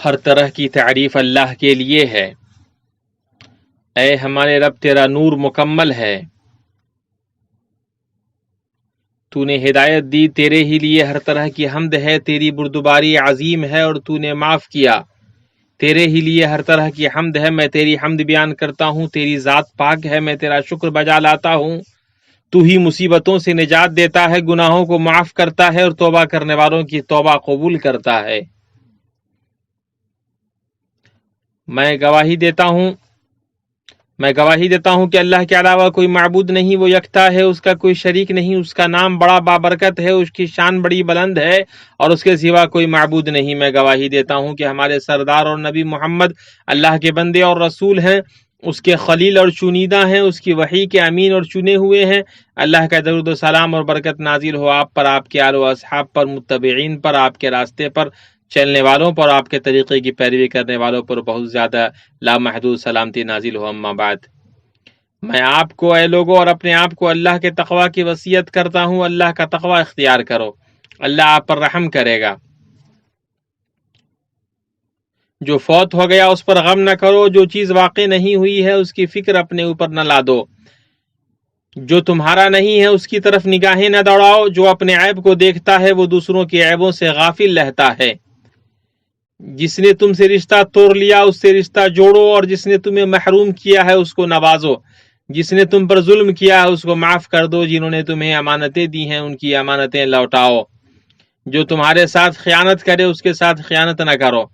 ہر طرح کی تعریف اللہ کے لیے ہے۔ اے ہمارے رب، تیرا نور مکمل ہے، تو نے ہدایت دی، تیرے ہی لیے ہر طرح کی حمد ہے، تیری بردباری عظیم ہے اور تو نے معاف کیا، تیرے ہی لیے ہر طرح کی حمد ہے، میں تیری حمد بیان کرتا ہوں، تیری ذات پاک ہے، میں تیرا شکر بجا لاتا ہوں، تو ہی مصیبتوں سے نجات دیتا ہے، گناہوں کو معاف کرتا ہے اور توبہ کرنے والوں کی توبہ قبول کرتا ہے۔ میں گواہی دیتا ہوں کہ اللہ کے علاوہ کوئی معبود نہیں، وہ یکتا ہے، اس کا کوئی شریک نہیں، اس کا نام بڑا بابرکت ہے، اس کی شان بڑی بلند ہے اور اس کے سوا کوئی معبود نہیں۔ میں گواہی دیتا ہوں کہ ہمارے سردار اور نبی محمد اللہ کے بندے اور رسول ہیں، اس کے خلیل اور چنیدہ ہیں، اس کی وحی کے امین اور چنے ہوئے ہیں۔ اللہ کا درود و سلام اور برکت نازل ہو آپ پر، آپ کے آل و اصحاب پر، متبعین پر، آپ کے راستے پر چلنے والوں پر، آپ کے طریقے کی پیروی کرنے والوں پر بہت زیادہ لامحدود سلامتی نازل ہو۔ اما بعد، میں آپ کو اے لوگوں اور اپنے آپ کو اللہ کے تقوی کی وصیت کرتا ہوں۔ اللہ کا تقوی اختیار کرو، اللہ آپ پر رحم کرے گا۔ جو فوت ہو گیا اس پر غم نہ کرو، جو چیز واقع نہیں ہوئی ہے اس کی فکر اپنے اوپر نہ لا دو، جو تمہارا نہیں ہے اس کی طرف نگاہیں نہ دوڑاؤ، جو اپنے عیب کو دیکھتا ہے وہ دوسروں کے عیبوں سے غافل رہتا ہے۔ جس نے تم سے رشتہ توڑ لیا اس سے رشتہ جوڑو، اور جس نے تمہیں محروم کیا ہے اس کو نوازو، جس نے تم پر ظلم کیا ہے اس کو معاف کر دو، جنہوں نے تمہیں امانتیں دی ہیں ان کی امانتیں لوٹاؤ۔ جو تمہارے ساتھ خیانت کرے اس کے ساتھ خیانت نہ کرو،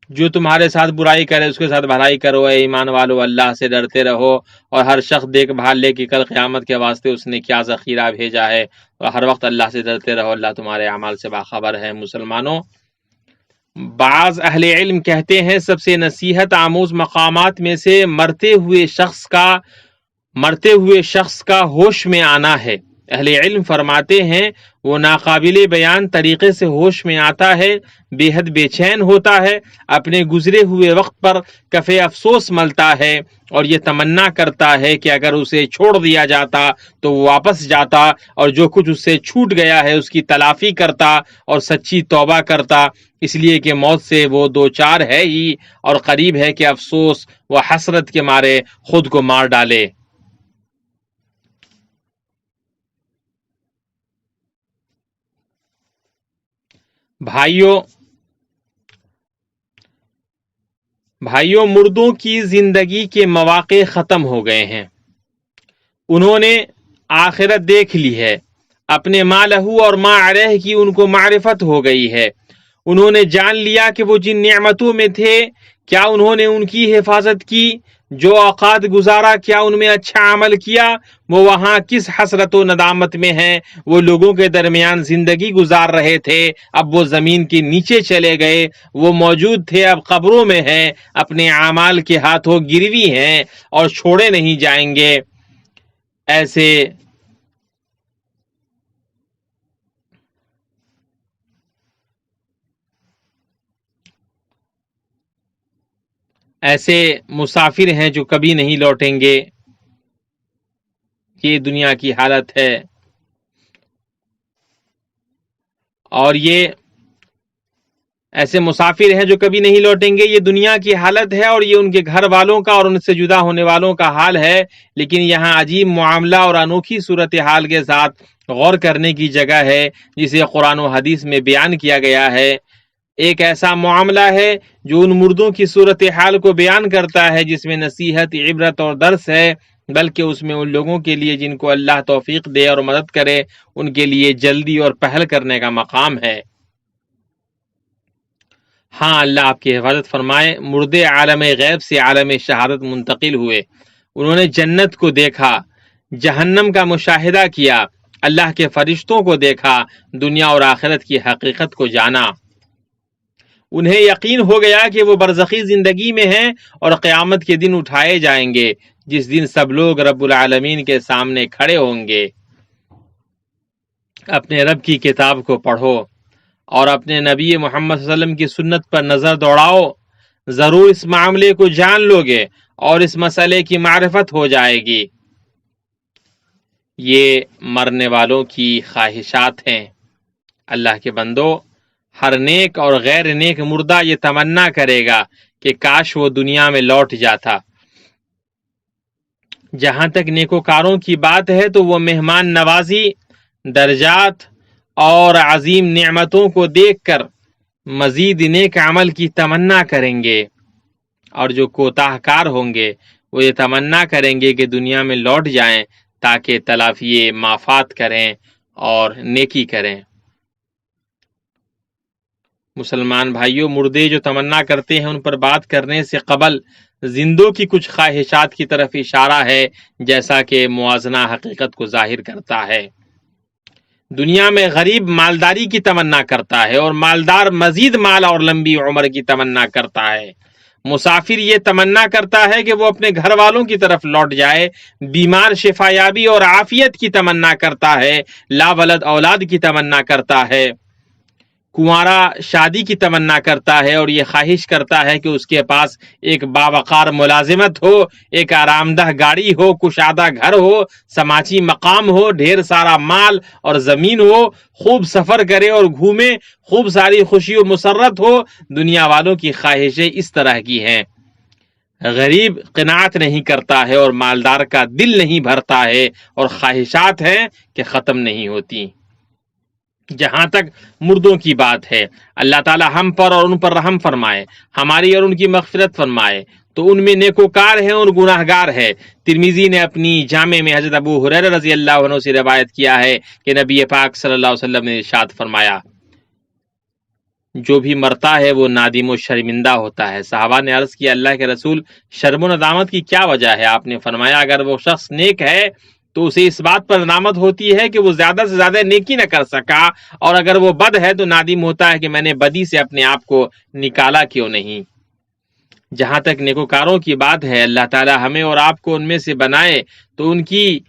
جو تمہارے ساتھ برائی کرے اس کے ساتھ بھلائی کرو۔ اے ایمان والو، اللہ سے ڈرتے رہو اور ہر شخص دیکھ بھال لے کہ کل قیامت کے واسطے اس نے کیا ذخیرہ بھیجا ہے، اور ہر وقت اللہ سے ڈرتے رہو، اللہ تمہارے اعمال سے باخبر ہے۔ مسلمانوں، بعض اہل علم کہتے ہیں سب سے نصیحت آموز مقامات میں سے مرتے ہوئے شخص کا ہوش میں آنا ہے۔ اہل علم فرماتے ہیں وہ ناقابل بیان طریقے سے ہوش میں آتا ہے، بے حد بے چین ہوتا ہے، اپنے گزرے ہوئے وقت پر کف افسوس ملتا ہے اور یہ تمنا کرتا ہے کہ اگر اسے چھوڑ دیا جاتا تو وہ واپس جاتا اور جو کچھ اس سے چھوٹ گیا ہے اس کی تلافی کرتا اور سچی توبہ کرتا، اس لیے کہ موت سے وہ دو چار ہے ہی اور قریب ہے کہ افسوس و حسرت کے مارے خود کو مار ڈالے۔ بھائیوں، مردوں کی زندگی کے مواقع ختم ہو گئے ہیں، انہوں نے آخرت دیکھ لی ہے، اپنے ما لہو اور ما علیہ کی ان کو معرفت ہو گئی ہے، انہوں نے جان لیا کہ وہ جن نعمتوں میں تھے کیا انہوں نے ان کی حفاظت کی، جو اوقات گزارا کیا ان میں اچھا عمل کیا، وہ وہاں کس حسرت و ندامت میں ہیں۔ وہ لوگوں کے درمیان زندگی گزار رہے تھے، اب وہ زمین کے نیچے چلے گئے، وہ موجود تھے اب قبروں میں ہیں، اپنے اعمال کے ہاتھوں گروی ہیں اور چھوڑے نہیں جائیں گے۔ ایسے مسافر ہیں جو کبھی نہیں لوٹیں گے، یہ دنیا کی حالت ہے، اور یہ ایسے مسافر ہیں جو کبھی نہیں لوٹیں گے، یہ دنیا کی حالت ہے اور یہ ان کے گھر والوں کا اور ان سے جدا ہونے والوں کا حال ہے۔ لیکن یہاں عجیب معاملہ اور انوکھی صورتحال کے ساتھ غور کرنے کی جگہ ہے جسے قرآن و حدیث میں بیان کیا گیا ہے۔ ایک ایسا معاملہ ہے جو ان مردوں کی صورتحال کو بیان کرتا ہے جس میں نصیحت، عبرت اور درس ہے، بلکہ اس میں ان لوگوں کے لیے جن کو اللہ توفیق دے اور مدد کرے ان کے لیے جلدی اور پہل کرنے کا مقام ہے۔ ہاں، اللہ آپ کی حفاظت فرمائے۔ مردے عالم غیب سے عالم شہادت منتقل ہوئے، انہوں نے جنت کو دیکھا، جہنم کا مشاہدہ کیا، اللہ کے فرشتوں کو دیکھا، دنیا اور آخرت کی حقیقت کو جانا۔ انہیں یقین ہو گیا کہ وہ برزخی زندگی میں ہیں اور قیامت کے دن اٹھائے جائیں گے، جس دن سب لوگ رب العالمین کے سامنے کھڑے ہوں گے۔ اپنے رب کی کتاب کو پڑھو اور اپنے نبی محمد صلی اللہ علیہ وسلم کی سنت پر نظر دوڑاؤ، ضرور اس معاملے کو جان لو گے اور اس مسئلے کی معرفت ہو جائے گی۔ یہ مرنے والوں کی خواہشات ہیں۔ اللہ کے بندو، ہر نیک اور غیر نیک مردہ یہ تمنا کرے گا کہ کاش وہ دنیا میں لوٹ جاتا۔ جہاں تک نیکوکاروں کی بات ہے تو وہ مہمان نوازی، درجات اور عظیم نعمتوں کو دیکھ کر مزید نیک عمل کی تمنا کریں گے، اور جو کوتاہ کار ہوں گے وہ یہ تمنا کریں گے کہ دنیا میں لوٹ جائیں تاکہ تلافی معافات کریں اور نیکی کریں۔ مسلمان بھائیوں، مردے جو تمنا کرتے ہیں ان پر بات کرنے سے قبل زندوں کی کچھ خواہشات کی طرف اشارہ ہے، جیسا کہ موازنہ حقیقت کو ظاہر کرتا ہے۔ دنیا میں غریب مالداری کی تمنا کرتا ہے اور مالدار مزید مال اور لمبی عمر کی تمنا کرتا ہے۔ مسافر یہ تمنا کرتا ہے کہ وہ اپنے گھر والوں کی طرف لوٹ جائے، بیمار شفا یابی اور عافیت کی تمنا کرتا ہے، لا ولد اولاد کی تمنا کرتا ہے، کنوارا شادی کی تمنا کرتا ہے اور یہ خواہش کرتا ہے کہ اس کے پاس ایک باوقار ملازمت ہو، ایک آرام دہ گاڑی ہو، کشادہ گھر ہو، سماجی مقام ہو، ڈھیر سارا مال اور زمین ہو، خوب سفر کرے اور گھومے، خوب ساری خوشی و مسرت ہو۔ دنیا والوں کی خواہشیں اس طرح کی ہیں۔ غریب قناعت نہیں کرتا ہے اور مالدار کا دل نہیں بھرتا ہے، اور خواہشات ہیں کہ ختم نہیں ہوتی۔ جہاں تک مردوں کی بات ہے، اللہ تعالی ہم پر اور ان پر رحم فرمائے، ہماری اور ان کی مغفرت فرمائے، تو ان میں نیکوکار ہیں اور گناہ گار ہے۔ ترمذی نے اپنی جامع میں حضرت ابو ہریرہ رضی اللہ عنہ سے روایت کیا ہے کہ نبی پاک صلی اللہ علیہ وسلم نے ارشاد فرمایا، جو بھی مرتا ہے وہ نادم و شرمندہ ہوتا ہے۔ صحابہ نے عرض کیا، اللہ کے رسول، شرم و ندامت کی کیا وجہ ہے؟ آپ نے فرمایا، اگر وہ شخص نیک ہے تو اسے اس بات پر ندامت ہوتی ہے کہ وہ زیادہ سے زیادہ نیکی نہ کر سکا، اور اگر وہ بد ہے تو نادم ہوتا ہے کہ میں نے بدی سے اپنے آپ کو نکالا کیوں نہیں۔ جہاں تک نیکوکاروں کی بات ہے، اللہ تعالی ہمیں اور آپ کو ان میں سے بنائے، تو ان کی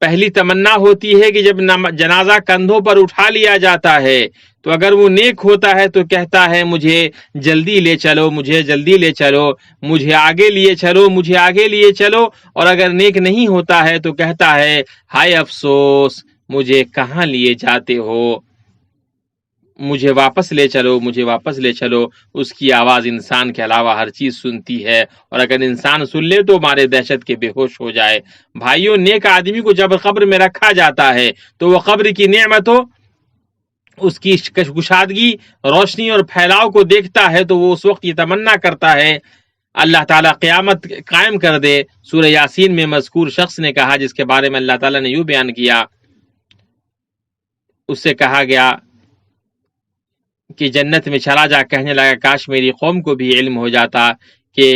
پہلی تمنا ہوتی ہے کہ جب جنازہ کندھوں پر اٹھا لیا جاتا ہے تو اگر وہ نیک ہوتا ہے تو کہتا ہے، مجھے جلدی لے چلو، مجھے جلدی لے چلو، مجھے آگے لیے چلو، مجھے آگے لیے چلو، اور اگر نیک نہیں ہوتا ہے تو کہتا ہے، ہائے افسوس، مجھے کہاں لیے جاتے ہو، مجھے واپس لے چلو، مجھے واپس لے چلو۔ اس کی آواز انسان کے علاوہ ہر چیز سنتی ہے، اور اگر انسان سن لے تو مارے دہشت کے بے ہوش ہو جائے۔ بھائیوں، نیک آدمی کو جب قبر میں رکھا جاتا ہے تو وہ قبر کی نعمتوں، اس کی کشادگی، روشنی اور پھیلاؤ کو دیکھتا ہے تو وہ اس وقت یہ تمنا کرتا ہے اللہ تعالیٰ قیامت قائم کر دے۔ سورہ یاسین میں مذکور شخص نے کہا، جس کے بارے میں اللہ تعالیٰ نے یوں بیان کیا، اس سے کہا گیا کہ جنت میں چلا جا، کہنے لگا، کاش میری قوم کو بھی علم ہو جاتا کہ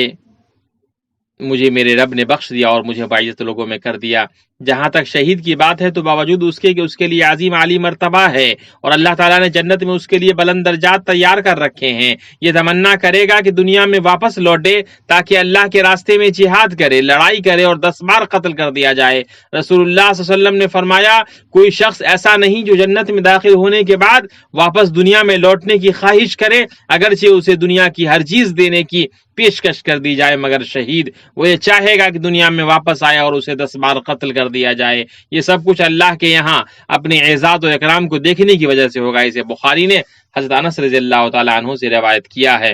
مجھے میرے رب نے بخش دیا اور مجھے باعزت لوگوں میں کر دیا۔ جہاں تک شہید کی بات ہے تو باوجود اس کے کہ اس کے لیے عظیم عالی مرتبہ ہے، اور اللہ تعالیٰ نے جنت میں اس کے لیے بلند درجات تیار کر رکھے ہیں، یہ تمنا کرے گا کہ دنیا میں واپس لوٹے تاکہ اللہ کے راستے میں جہاد کرے، لڑائی کرے اور 10 بار قتل کر دیا جائے۔ رسول اللہ صلی اللہ علیہ وسلم نے فرمایا، کوئی شخص ایسا نہیں جو جنت میں داخل ہونے کے بعد واپس دنیا میں لوٹنے کی خواہش کرے، اگرچہ اسے دنیا کی ہر چیز دینے کی پیشکش کر دی جائے، مگر شہید وہ یہ چاہے گا کہ دنیا میں واپس آئے اور اسے 10 بار قتل کر دیا جائے۔ یہ سب کچھ اللہ کے یہاں اپنے اعزاز و اکرام کو دیکھنے کی وجہ سے ہوگا۔ اسے بخاری نے حضرت انس رضی اللہ تعالی عنہ سے روایت کیا ہے۔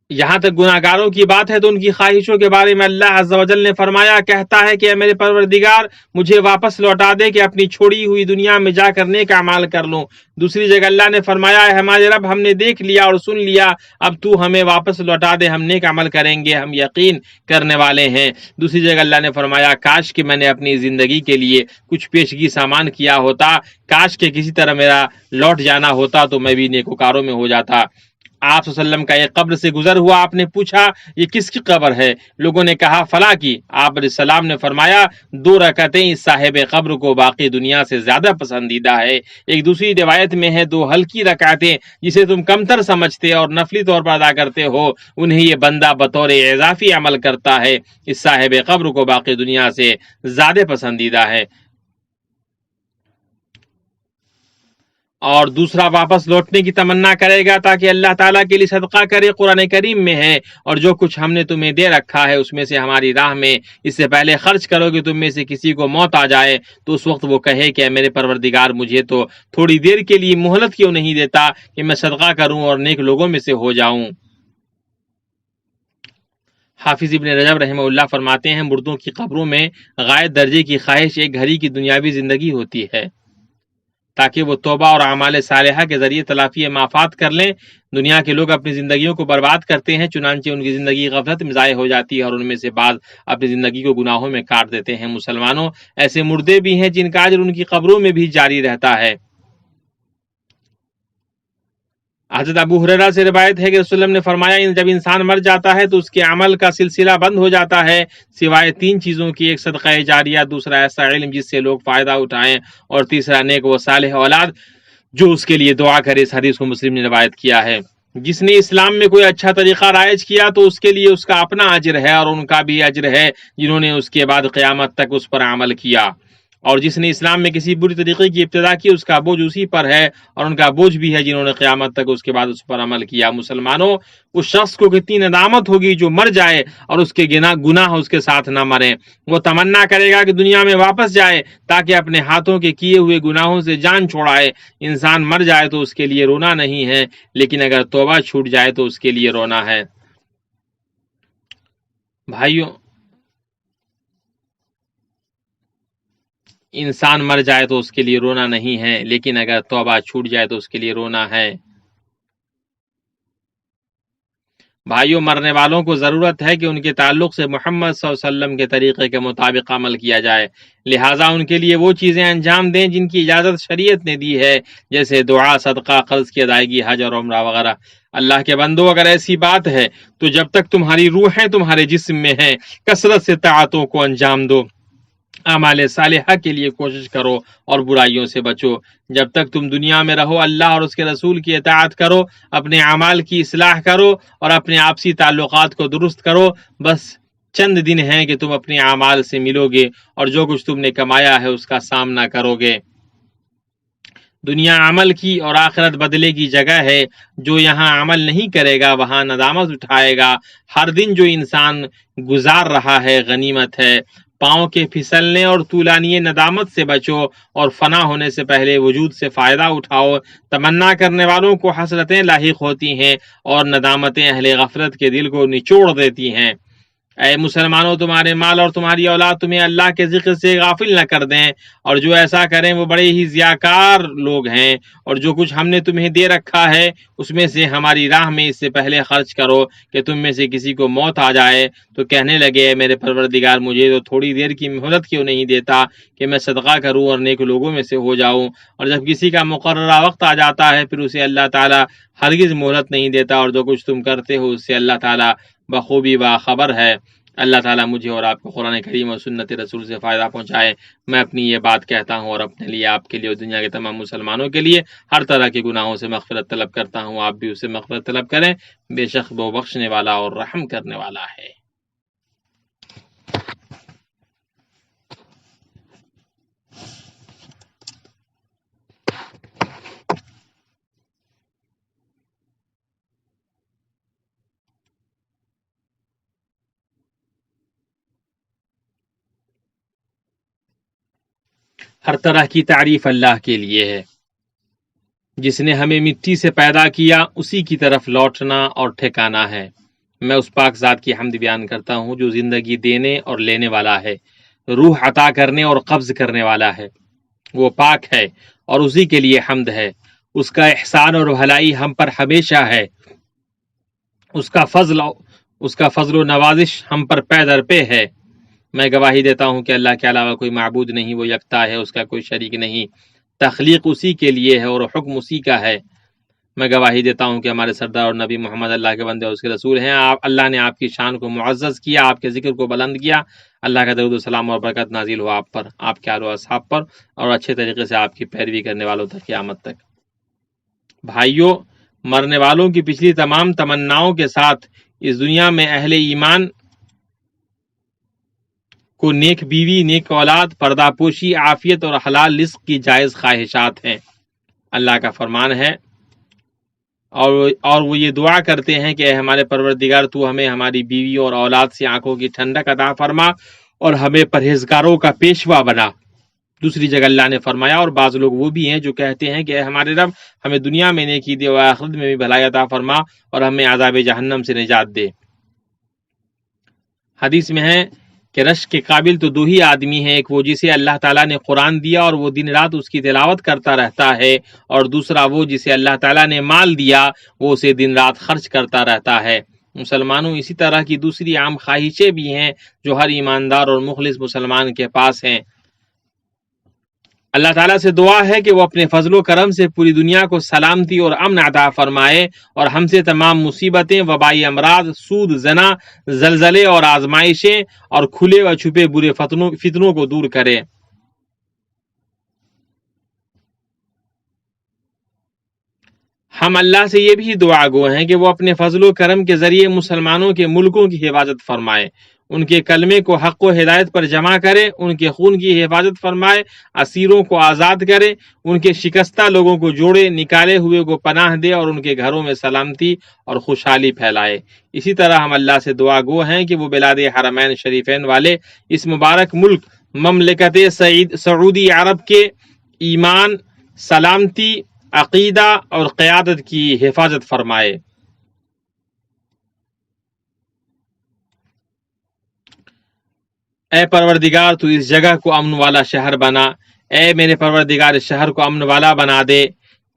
یہاں تک گناہ گاروں کی بات ہے تو ان کی خواہشوں کے بارے میں اللہ عز و جل نے فرمایا، کہتا ہے کہ اے میرے پروردگار، مجھے واپس لوٹا دے کہ اپنی چھوڑی ہوئی دنیا میں جا کر نیک اعمال کر لوں۔ دوسری جگہ اللہ نے فرمایا، اے ہمارے رب، ہم نے دیکھ لیا اور سن لیا، اب تو ہمیں واپس لوٹا دے، ہم نیک عمل کریں گے، ہم یقین کرنے والے ہیں۔ دوسری جگہ اللہ نے فرمایا، کاش کہ میں نے اپنی زندگی کے لیے کچھ پیشگی سامان کیا ہوتا، کاش کہ کسی طرح میرا لوٹ جانا ہوتا تو میں بھی نیکوکاروں میں ہو جاتا۔ آپ صلی اللہ علیہ وسلم کا ایک قبر سے گزر ہوا، آپ نے پوچھا، یہ کس کی قبر ہے؟ لوگوں نے کہا، فلاں کی۔ آپ علیہ السلام نے فرمایا، 2 رکعتیں اس صاحب قبر کو باقی دنیا سے زیادہ پسندیدہ ہے۔ ایک دوسری روایت میں ہے، 2 ہلکی رکعتیں جسے تم کمتر سمجھتے اور نفلی طور پر ادا کرتے ہو، انہیں یہ بندہ بطور اضافی عمل کرتا ہے، اس صاحب قبر کو باقی دنیا سے زیادہ پسندیدہ ہے۔ اور دوسرا واپس لوٹنے کی تمنا کرے گا تاکہ اللہ تعالیٰ کے لیے صدقہ کرے۔ قرآن کریم میں ہے، اور جو کچھ ہم نے تمہیں دے رکھا ہے اس میں سے ہماری راہ میں اس سے پہلے خرچ کرو کہ تم میں سے کسی کو موت آ جائے تو اس وقت وہ کہے کہ میرے پروردگار مجھے تو تھوڑی دیر کے لیے مہلت کیوں نہیں دیتا کہ میں صدقہ کروں اور نیک لوگوں میں سے ہو جاؤں۔ حافظ ابن رجب رحمہ اللہ فرماتے ہیں مردوں کی قبروں میں غائب درجے کی خواہش ایک گھڑی کی دنیاوی زندگی ہوتی ہے تاکہ وہ توبہ اور اعمال صالحہ کے ذریعے تلافی مافات کر لیں۔ دنیا کے لوگ اپنی زندگیوں کو برباد کرتے ہیں، چنانچہ ان کی زندگی غفلت میں ضائع ہو جاتی ہے اور ان میں سے بعض اپنی زندگی کو گناہوں میں کاٹ دیتے ہیں۔ مسلمانوں، ایسے مردے بھی ہیں جن کا اجر ان کی قبروں میں بھی جاری رہتا ہے۔ حضرت ابو ہریرہ سے روایت ہے کہ رسول اللہ نے فرمایا جب انسان مر جاتا ہے تو اس کے عمل کا سلسلہ بند ہو جاتا ہے سوائے تین چیزوں کی، ایک صدقہ جاریہ، دوسرا ایسا علم جس سے لوگ فائدہ اٹھائیں، اور تیسرا نیک و صالح اولاد جو اس کے لیے دعا کرے۔ اس حدیث کو مسلم نے روایت کیا ہے۔ جس نے اسلام میں کوئی اچھا طریقہ رائج کیا تو اس کے لیے اس کا اپنا اجر ہے اور ان کا بھی اجر ہے جنہوں نے اس کے بعد قیامت تک اس پر عمل کیا، اور جس نے اسلام میں کسی بری طریقے کی ابتدا کی اس کا بوجھ اسی پر ہے اور ان کا بوجھ بھی ہے جنہوں نے قیامت تک اس کے بعد اس پر عمل کیا۔ مسلمانوں، اس شخص کو کتنی ندامت ہوگی جو مر جائے اور اس کے گناہ اس کے ساتھ نہ مریں۔ وہ تمنا کرے گا کہ دنیا میں واپس جائے تاکہ اپنے ہاتھوں کے کیے ہوئے گناہوں سے جان چھوڑائے۔ انسان مر جائے تو اس کے لیے رونا نہیں ہے، لیکن اگر توبہ چھوٹ جائے تو اس کے لیے رونا ہے۔ بھائیوں، انسان مر جائے تو اس کے لیے رونا نہیں ہے، لیکن اگر توبہ چھوٹ جائے تو اس کے لیے رونا ہے۔ بھائیوں، مرنے والوں کو ضرورت ہے کہ ان کے تعلق سے محمد صلی اللہ علیہ وسلم کے طریقے کے مطابق عمل کیا جائے، لہٰذا ان کے لیے وہ چیزیں انجام دیں جن کی اجازت شریعت نے دی ہے، جیسے دعا، صدقہ، قرض کی ادائیگی، حج اور عمرہ وغیرہ۔ اللہ کے بندو، اگر ایسی بات ہے تو جب تک تمہاری روحیں تمہارے جسم میں ہیں کثرت سے طاعتوں کو انجام دو، اعمال صالحہ کے لیے کوشش کرو اور برائیوں سے بچو۔ جب تک تم دنیا میں رہو اللہ اور اس کے رسول کی اطاعت کرو، اپنے اعمال کی اصلاح کرو اور اپنے آپسی تعلقات کو درست کرو۔ بس چند دن ہیں کہ تم اپنے اعمال سے ملو گے اور جو کچھ تم نے کمایا ہے اس کا سامنا کرو گے۔ دنیا عمل کی اور آخرت بدلے کی جگہ ہے۔ جو یہاں عمل نہیں کرے گا وہاں ندامت اٹھائے گا۔ ہر دن جو انسان گزار رہا ہے غنیمت ہے۔ پاؤں کے پھسلنے اور طولانی ندامت سے بچو اور فنا ہونے سے پہلے وجود سے فائدہ اٹھاؤ۔ تمنا کرنے والوں کو حسرتیں لاحق ہوتی ہیں اور ندامتیں اہل غفلت کے دل کو نچوڑ دیتی ہیں۔ اے مسلمانوں، تمہارے مال اور تمہاری اولاد تمہیں اللہ کے ذکر سے غافل نہ کر دیں، اور جو ایسا کریں وہ بڑے ہی ضیاءکار لوگ ہیں۔ اور جو کچھ ہم نے تمہیں دے رکھا ہے اس میں سے ہماری راہ میں اس سے پہلے خرچ کرو کہ تم میں سے کسی کو موت آ جائے تو کہنے لگے اے میرے پروردگار مجھے تو تھوڑی دیر کی مہلت کیوں نہیں دیتا کہ میں صدقہ کروں اور نیک لوگوں میں سے ہو جاؤں۔ اور جب کسی کا مقررہ وقت آ جاتا ہے پھر اسے اللہ تعالیٰ ہرگز مہلت نہیں دیتا، اور جو کچھ تم کرتے ہو اس سے اللہ تعالیٰ بخوبی باخبر ہے۔ اللہ تعالیٰ مجھے اور آپ کو قرآن کریم اور سنت رسول سے فائدہ پہنچائے۔ میں اپنی یہ بات کہتا ہوں اور اپنے لیے، آپ کے لیے اور دنیا کے تمام مسلمانوں کے لیے ہر طرح کے گناہوں سے مغفرت طلب کرتا ہوں۔ آپ بھی اسے مغفرت طلب کریں، بے شک وہ بخشنے والا اور رحم کرنے والا ہے۔ ہر طرح کی تعریف اللہ کے لیے ہے۔ جس نے ہمیں مٹی سے پیدا کیا اسی کی طرف لوٹنا اور ٹھکانا ہے۔ میں اس پاک ذات کی حمد بیان کرتا ہوں جو زندگی دینے اور لینے والا ہے، روح عطا کرنے اور قبض کرنے والا ہے۔ وہ پاک ہے اور اسی کے لیے حمد ہے۔ اس کا احسان اور بھلائی ہم پر ہمیشہ ہے۔ اس کا فضل و نوازش ہم پر پے در پے ہے۔ میں گواہی دیتا ہوں کہ اللہ کے علاوہ کوئی معبود نہیں، وہ یکتا ہے، اس کا کوئی شریک نہیں۔ تخلیق اسی کے لیے ہے اور حکم اسی کا ہے۔ میں گواہی دیتا ہوں کہ ہمارے سردار اور نبی محمد اللہ کے بندے اور اس کے رسول ہیں۔ اللہ نے آپ کی شان کو معزز کیا، آپ کے ذکر کو بلند کیا۔ اللہ کا درود و سلام اور برکت نازل ہو آپ پر، آپ کے آل و اصحاب پر، اور اچھے طریقے سے آپ کی پیروی کرنے والوں تک قیامت تک۔ بھائیوں، مرنے والوں کی پچھلی تمام تمناؤں کے ساتھ اس دنیا میں اہل ایمان کو نیک بیوی، نیک اولاد، پردہ پوشی، عافیت اور حلال رزق کی جائز خواہشات ہیں۔ اللہ کا فرمان ہے، اور وہ یہ دعا کرتے ہیں کہ اے ہمارے پروردگار تو ہمیں ہماری بیوی اور اولاد سے آنکھوں کی ٹھنڈک عطا فرما اور ہمیں پرہیزگاروں کا پیشوا بنا۔ دوسری جگہ اللہ نے فرمایا، اور بعض لوگ وہ بھی ہیں جو کہتے ہیں کہ اے ہمارے رب ہمیں دنیا میں نیکی دے اور آخرت میں بھی بھلائی عطا فرما اور ہمیں عذاب جہنم سے نجات دے۔ حدیث میں ہے کہ رشک کے قابل تو دو ہی آدمی ہیں، ایک وہ جسے اللہ تعالیٰ نے قرآن دیا اور وہ دن رات اس کی تلاوت کرتا رہتا ہے، اور دوسرا وہ جسے اللہ تعالیٰ نے مال دیا، وہ اسے دن رات خرچ کرتا رہتا ہے۔ مسلمانوں، اسی طرح کی دوسری عام خواہشیں بھی ہیں جو ہر ایماندار اور مخلص مسلمان کے پاس ہیں۔ اللہ تعالیٰ سے دعا ہے کہ وہ اپنے فضل و کرم سے پوری دنیا کو سلامتی اور امن عطا فرمائے اور ہم سے تمام مصیبتیں، وبائی امراض، سود، زنا، زلزلے اور آزمائشیں اور کھلے و چھپے برے فتنوں کو دور کرے۔ ہم اللہ سے یہ بھی دعا گو ہیں کہ وہ اپنے فضل و کرم کے ذریعے مسلمانوں کے ملکوں کی حفاظت فرمائے، ان کے کلمے کو حق و ہدایت پر جمع کرے، ان کے خون کی حفاظت فرمائے، اسیروں کو آزاد کرے، ان کے شکستہ لوگوں کو جوڑے، نکالے ہوئے کو پناہ دے اور ان کے گھروں میں سلامتی اور خوشحالی پھیلائے۔ اسی طرح ہم اللہ سے دعا گو ہیں کہ وہ بلاد حرمین شریفین والے اس مبارک ملک مملکت سعودی عرب کے ایمان، سلامتی، عقیدہ اور قیادت کی حفاظت فرمائے۔ اے پروردگار تو اس جگہ کو امن والا شہر بنا، اے میرے پروردگار اس شہر کو امن والا بنا دے،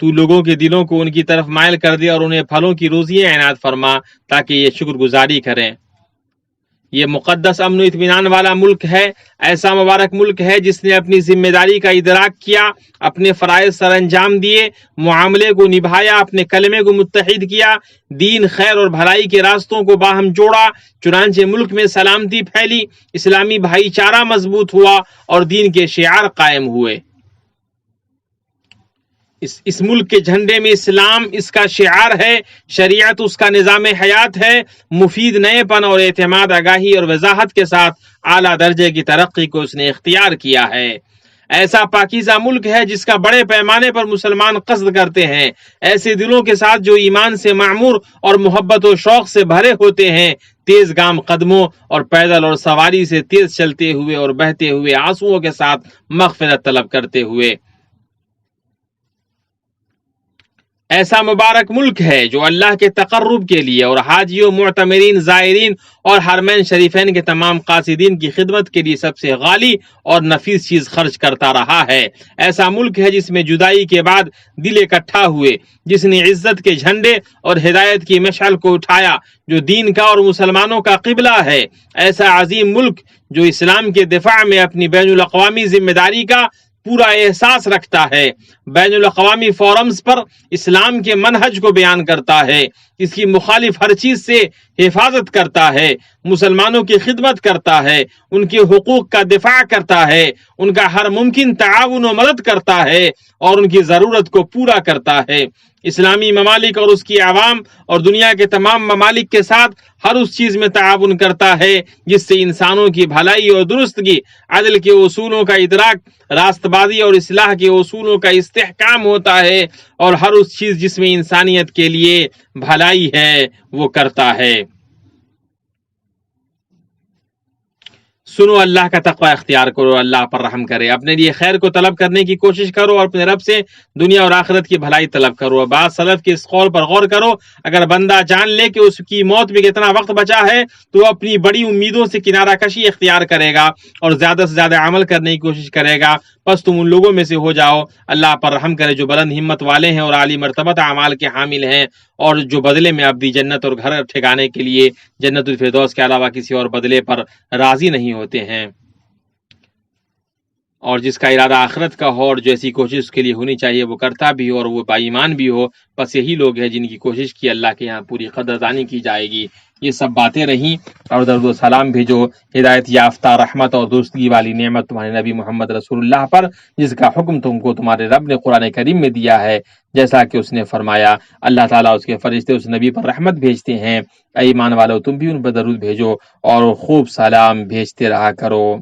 تو لوگوں کے دلوں کو ان کی طرف مائل کر دے اور انہیں پھلوں کی روزیاں عنایت فرما تاکہ یہ شکر گزاری کریں۔ یہ مقدس امن و اطمینان والا ملک ہے، ایسا مبارک ملک ہے جس نے اپنی ذمہ داری کا ادراک کیا، اپنے فرائض سر انجام دیے، معاملے کو نبھایا، اپنے کلمے کو متحد کیا، دین، خیر اور بھلائی کے راستوں کو باہم جوڑا، چنانچہ ملک میں سلامتی پھیلی، اسلامی بھائی چارہ مضبوط ہوا اور دین کے شعار قائم ہوئے۔ اس ملک کے جھنڈے میں اسلام اس کا شعار ہے، شریعت اس کا نظام حیات ہے، مفید نئے پن اور اعتماد، آگاہی اور وضاحت کے ساتھ اعلیٰ درجے کی ترقی کو اس نے اختیار کیا ہے۔ ایسا پاکیزہ ملک ہے جس کا بڑے پیمانے پر مسلمان قصد کرتے ہیں، ایسے دلوں کے ساتھ جو ایمان سے معمور اور محبت و شوق سے بھرے ہوتے ہیں، تیز گام قدموں اور پیدل اور سواری سے تیز چلتے ہوئے اور بہتے ہوئے آنسوؤں کے ساتھ مغفرت طلب کرتے ہوئے۔ ایسا مبارک ملک ہے جو اللہ کے تقرب کے لیے اور حاجیوں، معتمرین، زائرین اور حرمین شریفین کے تمام قاصدین کی خدمت کے لیے سب سے غالی اور نفیس چیز خرچ کرتا رہا ہے۔ ایسا ملک ہے جس میں جدائی کے بعد دل اکٹھا ہوئے، جس نے عزت کے جھنڈے اور ہدایت کی مشعل کو اٹھایا، جو دین کا اور مسلمانوں کا قبلہ ہے۔ ایسا عظیم ملک جو اسلام کے دفاع میں اپنی بین الاقوامی ذمہ داری کا پورا احساس رکھتا ہے، بین الاقوامی فورمز پر اسلام کے منہج کو بیان کرتا ہے، اس کی مخالف ہر چیز سے حفاظت کرتا ہے، مسلمانوں کی خدمت کرتا ہے، ان کے حقوق کا دفاع کرتا ہے، ان کا ہر ممکن تعاون و مدد کرتا ہے اور ان کی ضرورت کو پورا کرتا ہے۔ اسلامی ممالک اور اس کی عوام اور دنیا کے تمام ممالک کے ساتھ ہر اس چیز میں تعاون کرتا ہے جس سے انسانوں کی بھلائی اور درستگی، عدل کے اصولوں کا ادراک، راست بازی اور اصلاح کے اصولوں کا استحکام ہوتا ہے، اور ہر اس چیز جس میں انسانیت کے لیے بھلائی ہے وہ کرتا ہے۔ سنو، اللہ کا تقوی اختیار کرو، اللہ پر رحم کرے، اپنے لیے خیر کو طلب کرنے کی کوشش کرو اور اپنے رب سے دنیا اور آخرت کی بھلائی طلب کرو۔ بعض سلف کے اس قول پر غور کرو، اگر بندہ جان لے کہ اس کی موت میں کتنا وقت بچا ہے تو وہ اپنی بڑی امیدوں سے کنارہ کشی اختیار کرے گا اور زیادہ سے زیادہ عمل کرنے کی کوشش کرے گا۔ بس تم ان لوگوں میں سے ہو جاؤ، اللہ پر رحم کرے، جو بلند ہمت والے ہیں اور عالی مرتبت اعمال کے حامل ہیں، اور جو بدلے میں ابدی جنت اور گھر ٹھکانے کے لیے جنت الفردوس کے علاوہ کسی اور بدلے پر راضی نہیں ہوتے ہیں، اور جس کا ارادہ آخرت کا ہو اور جو ایسی کوشش اس کے لیے ہونی چاہیے وہ کرتا بھی ہو اور وہ با ایمان بھی ہو۔ بس یہی لوگ ہیں جن کی کوشش کی اللہ کے یہاں پوری قدردانی کی جائے گی۔ یہ سب باتیں رہیں، اور درود و سلام بھیجو ہدایت یافتہ، رحمت اور دوستی والی نعمت تمہارے نبی محمد رسول اللہ پر، جس کا حکم تم کو تمہارے رب نے قرآن کریم میں دیا ہے، جیسا کہ اس نے فرمایا اللہ تعالیٰ اس کے فرشتے اس نبی پر رحمت بھیجتے ہیں۔ اے ایمان والو، تم بھی ان پر درود بھیجو اور خوب سلام بھیجتے رہا کرو۔